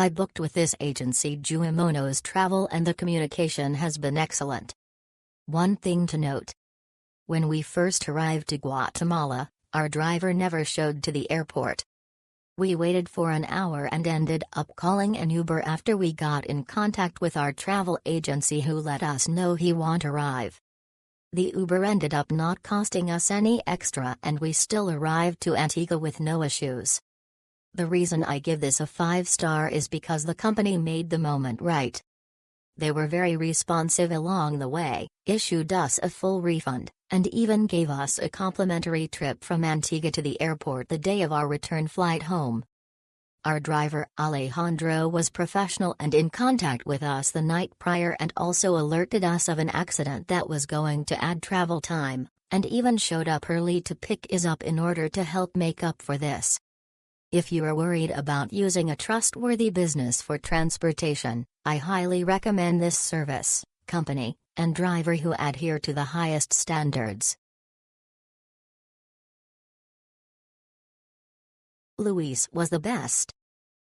I booked with this agency Juimono's Travel and the communication has been excellent. One thing to note. When we first arrived to Guatemala, our driver never showed to the airport. We waited for an hour and ended up calling an Uber after we got in contact with our travel agency who let us know he won't arrive. The Uber ended up not costing us any extra and we still arrived to Antigua with no issues. The reason I give this a 5-star is because the company made the moment right. They were very responsive along the way, issued us a full refund, and even gave us a complimentary trip from Antigua to the airport the day of our return flight home. Our driver Alejandro was professional and in contact with us the night prior and also alerted us of an accident that was going to add travel time, and even showed up early to pick us up in order to help make up for this. If you are worried about using a trustworthy business for transportation, I highly recommend this service, company, and driver who adhere to the highest standards. Luis was the best.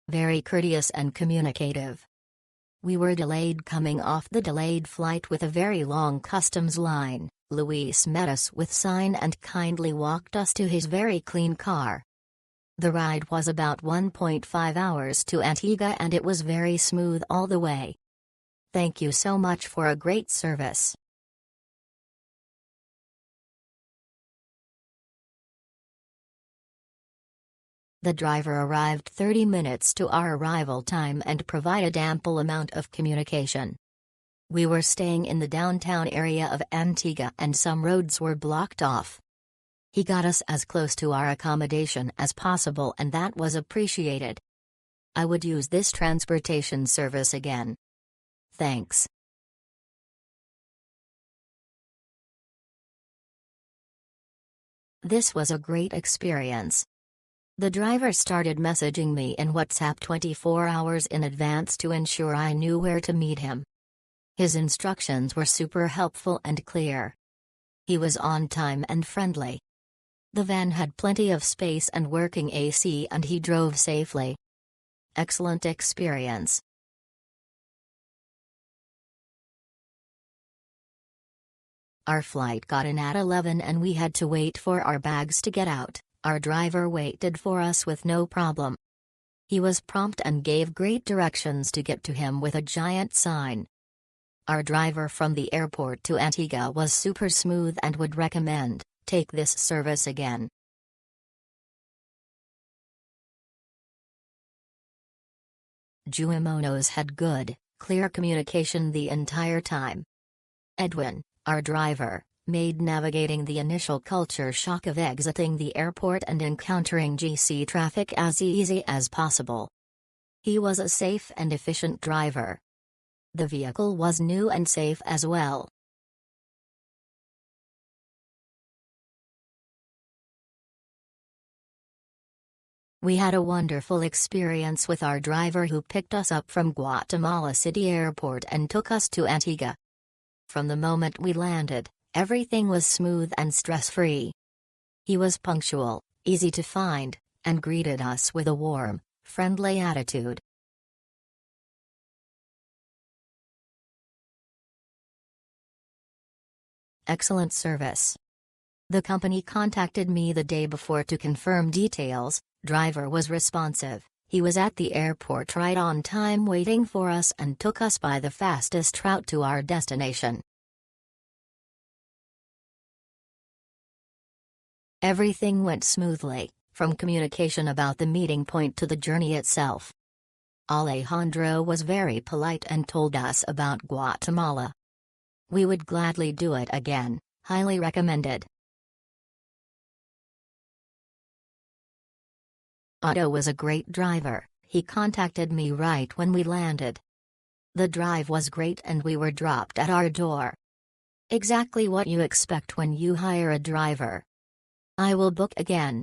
Very courteous and communicative. We were delayed coming off the delayed flight with a very long customs line. Luis met us with sign and kindly walked us to his very clean car. The ride was about 1.5 hours to Antigua and it was very smooth all the way. Thank you so much for a great service. The driver arrived 30 minutes to our arrival time and provided ample amount of communication. We were staying in the downtown area of Antigua and some roads were blocked off. He got us as close to our accommodation as possible and that was appreciated. I would use this transportation service again. Thanks. This was a great experience. The driver started messaging me in WhatsApp 24 hours in advance to ensure I knew where to meet him. His instructions were super helpful and clear. He was on time and friendly. The van had plenty of space and working AC and he drove safely. Excellent experience. Our flight got in at 11 and we had to wait for our bags to get out. Our driver waited for us with no problem. He was prompt and gave great directions to get to him with a giant sign. Our driver from the airport to Antigua was super smooth and would recommend, take this service again. Juimono's had good, clear communication the entire time. Edwin, our driver, made navigating the initial culture shock of exiting the airport and encountering GC traffic as easy as possible. He was a safe and efficient driver. The vehicle was new and safe as well. We had a wonderful experience with our driver who picked us up from Guatemala City Airport and took us to Antigua. From the moment we landed, everything was smooth and stress-free. He was punctual, easy to find, and greeted us with a warm, friendly attitude. Excellent service. The company contacted me the day before to confirm details. Driver was responsive. He was at the airport right on time waiting for us and took us by the fastest route to our destination. Everything went smoothly, from communication about the meeting point to the journey itself. Alejandro was very polite and told us about Guatemala. We would gladly do it again, highly recommended. Otto was a great driver, he contacted me right when we landed. The drive was great and we were dropped at our door. Exactly what you expect when you hire a driver. I will book again.